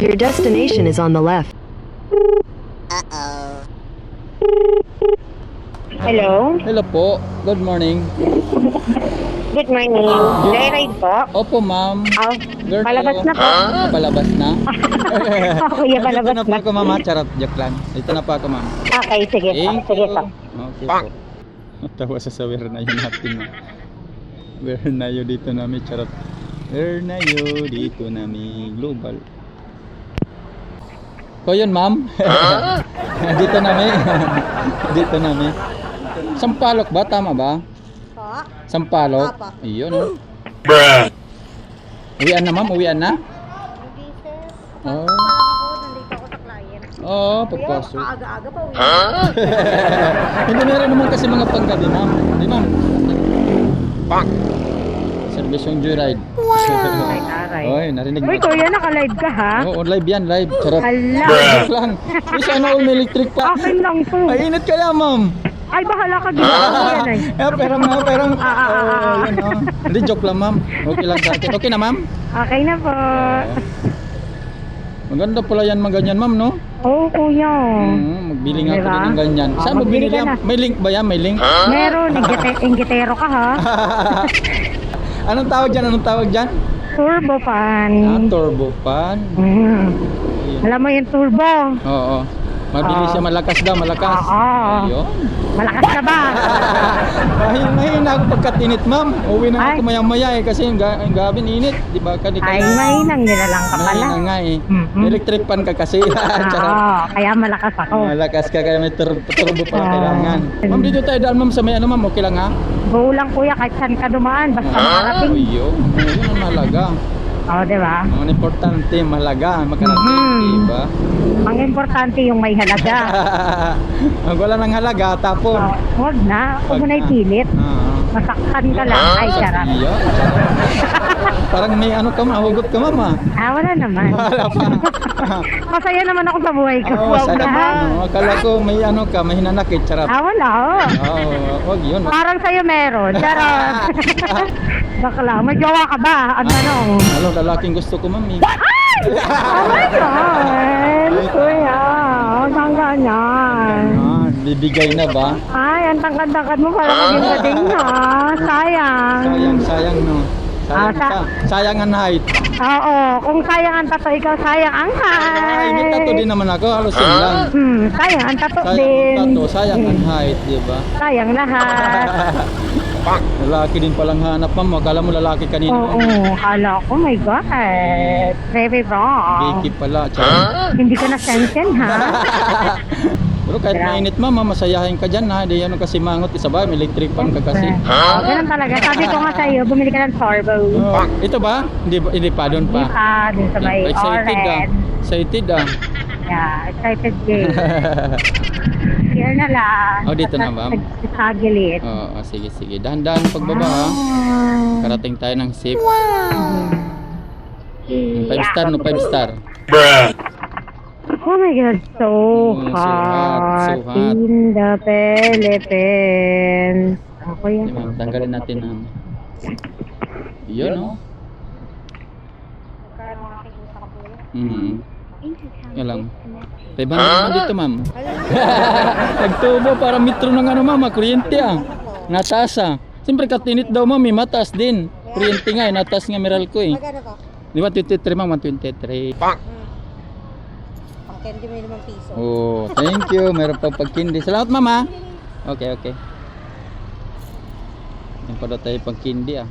Your destination is on the left. Hello? Hello po. Good morning. Good morning. Joyride po? Opo, ma'am. Oh, Girl, palabas hello. na po. Palabas na? Oh, kuya, Dito palabas na po na. ako, ma'am. Charot, joke lang. Dito na po ako, ma'am. Okay, sige po. Thank Sige you. po. Okay po. Matawa sa sawer na yun natin. Where na yun dito namin, charot. Where na yun dito namin, global. Ko yun, ma'am. Dito namin. Dito namin. Sampalok ba? Tama ba? Po? Sampalok? Apa. Iyon, oh. Uwian na, ma'am? Uwian na? Hindi, sir. Oh. Nandito ako sa client. Oo, pagpasok. Aga-aga pa uwi. Hindi meron naman kasi mga panggabi, ma'am. Di, ma'am. Servisyong joyride. Aray. Oy, narinig mo. Uy, kuya, naka-live ka ha? Oo, live yan, live. Charot. Hala. Joke lang. May sana all may electric pa. Akin lang to. Ay, init kaya, ma'am. Ay, bahala ka dito. Yan ay. Pero, oh, ah. yun, oh. Hindi, joke lang, ma'am. Okay lang sa akin. Okay na, ma'am? Okay na po. Maganda pala yan, mga ganyan, ma'am, no? Oo, kuya. Magbili nga ako Diba? din ng ganyan. Saan mo Magbili binili ka yan? na. May link ba yan? May link? Meron, inggitero ka ha? Anong tawag dyan? Anong tawag dyan? Turbo fan. Turbo fan. Alam mo yung turbo? Oo. Mabilis siya, malakas daw, malakas. Oo. Ayun. Malakas ka ba? Mahina ako pagkatinit, ma'am. Uwi na Ay. ako maya-maya eh, kasi yung gabi init. Di ba? Ay, mahinang nilalang ka pala. Mahina nga eh. Mhm. Electric fan ka kasi. Charot. Oo, kaya malakas ako. Malakas ka, kaya may turbo pala Oo. kailangan. Ma'am, dito tayo daan, ma'am, sa may ano, ma'am. Okay lang ha? Go lang kuya, kahit saan ka dumaan, basta makarating. Ayun. Ayun ang mahalaga. Oo, di ba? Ang importante, mahalaga. Makarating, Mhm. di ba? Ang importante yung may halaga. Pag wala ng halaga, tapos. Oh, huwag na, huwag mo na ipilit. Masaktan ka lang. Ay, charot. Iya. Parang may ano ka, mahugot ka, mama. Wala naman. Wala pa. Masaya naman ako sa buhay ko. Oo, Huwag sana na. ba? Akala ko may ano ka, may hinanakit, charot. Wala. Oo, wag yun. Parang sa'yo meron. Charot. Bakla, may jowa ka ba? Ang tanong. Ano, lalaking gusto ko, mami. Oh my God! Kuya, huwag kang ganyan. Bibigay na ba? Ay, ang tangkad-tangkad mo para maging bading na. Sayang. Sayang, no. Sayang ang height. Oo, kung sayang ang tato, ikaw sayang ang Ay, may tato height. din naman ako, halos yun lang. Sayang ang tato Sayang din. ang tato, sayang ang height, di ba? Sayang lahat. Lalaki din palang hanap, ma'am. Akala mo lalaki kanina. Oo, hala ko, my God. Very wrong. Biki pala, charot. Hindi ka na-sensen, ha? Pero kahit mainit, ma'am, masayahin ka dyan, ha? Di ano kasi mangot, isa ba? May electric fan ka kasi. Ganun talaga. Sabi ko nga sa'yo, bumili ka ng turbo. Ito ba? Hindi pa, doon pa. Hindi pa, dun sa may Excited ah. orange. Excited ah. Yeah, excited din. Here na lang. Oh, dito na ba? Nagsagilit. Oo, sige. Dahan-dahan pagbaba, ha? Karating tayo ng safe. 5 star, no? 5 star. Oh my God, so So hot, hot. in the Philippines. Ako Okay, yan. ma'am, tanggalin natin ang... Yun, no? Yan lang. 500 naman dito, ma'am. Nagtubo para metro ng ano, ma'am. Kuryente, ah. Nataas, ah. Siyempre, katinit daw, ma'am. Mataas din. Kuryente nga, nataas nga meral ko, eh. Magkano ko? Di ba, 23, ma'am? 123. Candy may 5 piso. Oh, thank you. Meron pa pagkindi. Salamat, mama. Okay. Yan pa daw tayo pagkindi, ah.